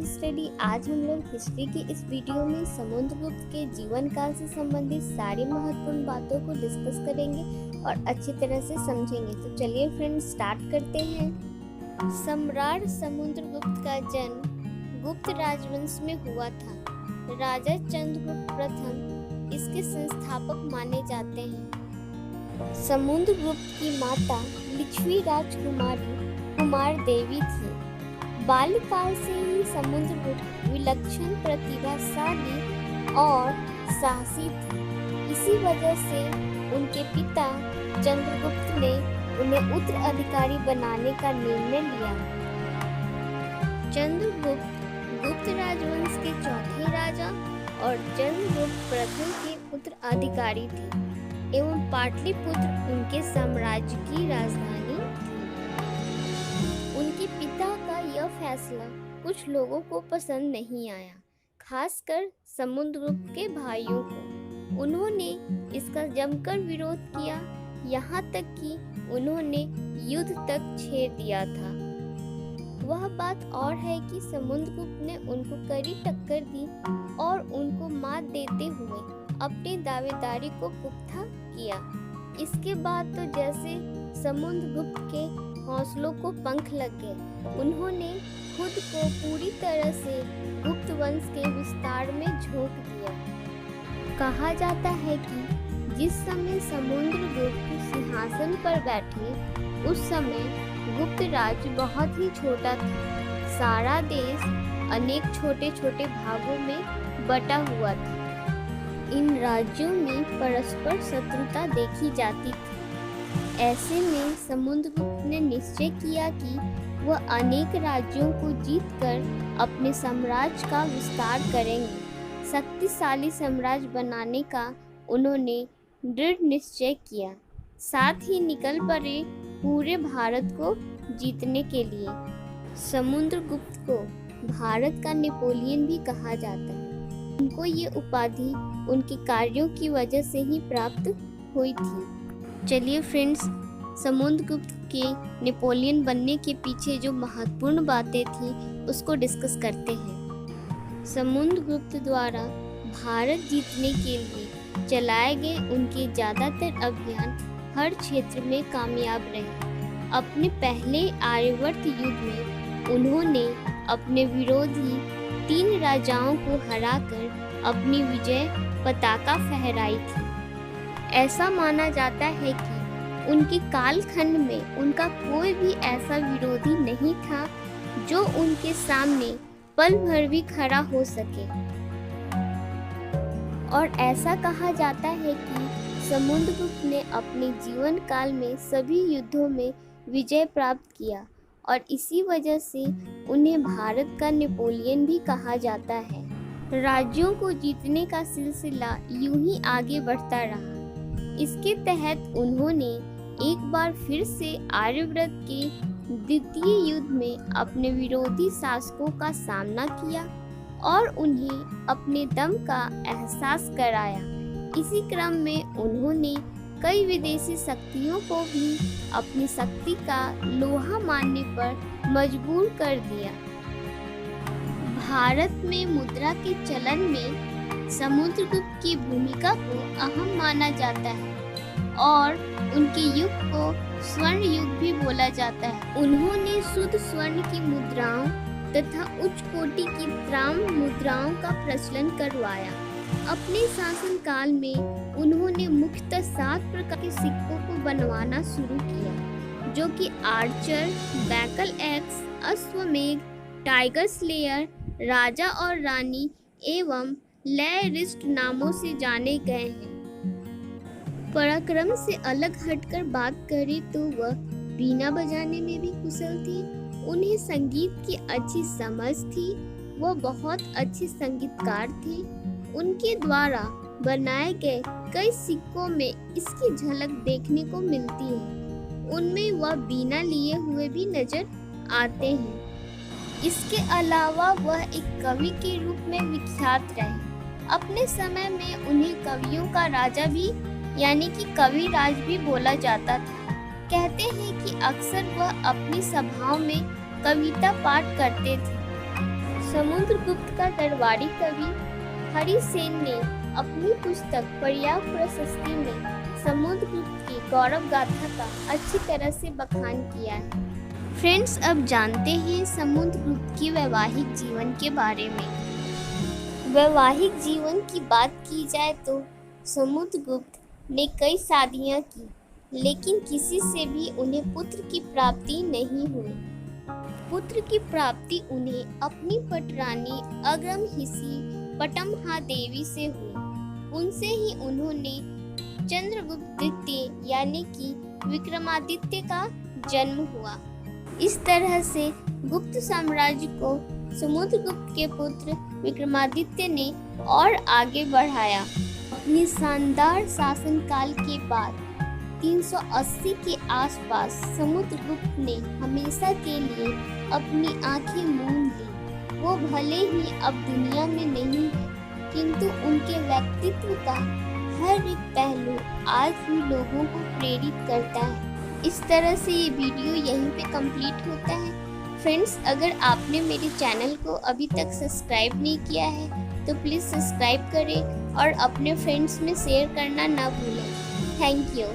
Study. आज हम लोग हिस्ट्री की इस वीडियो में समुद्रगुप्त के जीवन काल से संबंधित सारी महत्वपूर्ण बातों को डिस्कस करेंगे और अच्छी तरह से समझेंगे। तो चलिए फ्रेंड्स स्टार्ट करते हैं। सम्राट समुद्रगुप्त का जन्म गुप्त राजवंश में हुआ था। राजा चंद्रगुप्त प्रथम इसके संस्थापक माने जाते हैं। समुद्रगुप्त की माता लिच्छवी राजकुमारी कुमार देवी थी। बाल्यकाल से ही समुद्रगुप्त विलक्षण प्रतिभाशाली और साहसी थे। इसी वजह से उनके पिता चंद्रगुप्त ने उन्हें उत्तराधिकारी बनाने का निर्णय लिया। चंद्रगुप्त गुप्त राजवंश के चौथे राजा और चंद्रगुप्त प्रथम के उत्तराधिकारी थे एवं पाटलिपुत्र उनके साम्राज्य की राजधानी थी। उनके पिता का यह फैसला कुछ लोगों को पसंद नहीं आया, खासकर समुद्रगुप्त के भाइयों को। उन्होंने इसका जमकर विरोध किया, यहाँ तक कि उन्होंने युद्ध तक छेड़ दिया था। वह बात और है कि समुद्रगुप्त ने उनको कड़ी टक्कर दी और उनको मात देते हुए अपनी दावेदारी को पुख्ता किया। इसके बाद तो जैसे समुद्रगुप्त के हौसलों को पंख लग गए। उन्होंने खुद को पूरी तरह से गुप्त वंश के विस्तार में झोंक दिया। कहा जाता है कि जिस समय समुद्रगुप्त सिंहासन पर बैठे उस समय गुप्त राज्य बहुत ही छोटा था। सारा देश अनेक छोटे छोटे भागों में बटा हुआ था। इन राज्यों में परस्पर शत्रुता देखी जाती थी। ऐसे में समुद्रगुप्त ने निश्चय किया कि वह अनेक राज्यों को जीतकर अपने साम्राज्य का विस्तार करेंगे। शक्तिशाली साम्राज्य बनाने का उन्होंने दृढ़ निश्चय किया। साथ ही निकल पड़े पूरे भारत को जीतने के लिए। समुद्रगुप्त को भारत का नेपोलियन भी कहा जाता है। उनको ये उपाधि उनके कार्यों की वजह से ही प्राप्त हुई थी। चलिए फ्रेंड्स, समुद्रगुप्त के नेपोलियन बनने के पीछे जो महत्वपूर्ण बातें थी उसको डिस्कस करते हैं। समुद्रगुप्त द्वारा भारत जीतने के लिए चलाए गए उनके ज़्यादातर अभियान हर क्षेत्र में कामयाब रहे। अपने पहले आर्यवर्त युद्ध में उन्होंने अपने विरोधी 3 राजाओं को हराकर अपनी विजय पताका फहराई थी। ऐसा माना जाता है कि उनके कालखंड में उनका कोई भी ऐसा विरोधी नहीं था जो उनके सामने पल भर भी खड़ा हो सके। और ऐसा कहा जाता है कि समुद्रगुप्त ने अपने जीवन काल में सभी युद्धों में विजय प्राप्त किया और इसी वजह से उन्हें भारत का नेपोलियन भी कहा जाता है। राज्यों को जीतने का सिलसिला यूं ही आगे बढ़ता रहा। इसके तहत उन्होंने एक बार फिर से आर्यव्रत के द्वितीय युद्ध में अपने विरोधी शासकों का सामना किया और उन्हें अपने दम का एहसास कराया। इसी क्रम में उन्होंने कई विदेशी शक्तियों को भी अपनी शक्ति का लोहा मानने पर मजबूर कर दिया। भारत में मुद्रा के चलन में समुद्रगुप्त की भूमिका को अहम माना जाता है और उनके युग को स्वर्ण युग भी बोला जाता है। उन्होंने शुद्ध स्वर्ण की मुद्राओं तथा उच्च कोटि की त्राम मुद्राओं का प्रचलन करवाया। अपने शासनकाल में उन्होंने मुख्यतः 7 प्रकार के सिक्कों को बनवाना शुरू किया, जो कि archer, battle axe, Ashwamedh, tiger slayer, राजा और रानी एवं लयरिस्ट नामों से जाने गए हैं। पराक्रम से अलग हटकर बात करें तो वह बीना बजाने में भी कुशल थी। उन्हें संगीत की अच्छी समझ थी। वह बहुत अच्छे संगीतकार थे। उनके द्वारा बनाए गए कई सिक्कों में इसकी झलक देखने को मिलती है। उनमें वह बीना लिए हुए भी नजर आते हैं। इसके अलावा वह एक कवि के रूप में विख्यात रहे। अपने समय में उन्हें कवियों का राजा भी यानी कि कविराज भी बोला जाता था। कहते हैं कि अक्सर वह अपनी सभाओं में कविता पाठ करते थे। समुद्रगुप्त का दरबारी कवि हरिसेन ने अपनी पुस्तक पर्याप्त प्रशस्ति में समुद्रगुप्त की गौरव गाथा का अच्छी तरह से बखान किया है। फ्रेंड्स, अब जानते हैं समुद्रगुप्त की वैवाहिक जीवन के बारे में। वैवाहिक जीवन की बात की जाए तो समुद्रगुप्त ने कई शादियां की, लेकिन किसी से भी उन्हें पुत्र की प्राप्ति नहीं हुई। पुत्र की प्राप्ति उन्हें अपनी पटरानी अग्रमहिषी पटमहादेवी से हुई। उनसे ही उन्होंने चंद्रगुप्त द्वितीय यानी कि विक्रमादित्य का जन्म हुआ। इस तरह से गुप्त साम्राज्य को समुद्रगुप्त के पुत्र विक्रमादित्य ने और आगे बढ़ाया। अपने शानदार शासनकाल के बाद 380 के आसपास समुद्रगुप्त ने हमेशा के लिए अपनी आंखें मूंद ली। वो भले ही अब दुनिया में नहीं है, किंतु उनके व्यक्तित्व का हर एक पहलू आज भी लोगों को प्रेरित करता है। इस तरह से ये वीडियो यहीं पे कंप्लीट होता है। फ्रेंड्स, अगर आपने मेरे चैनल को अभी तक सब्सक्राइब नहीं किया है तो प्लीज़ सब्सक्राइब करें और अपने फ्रेंड्स में शेयर करना ना भूलें। Thank you.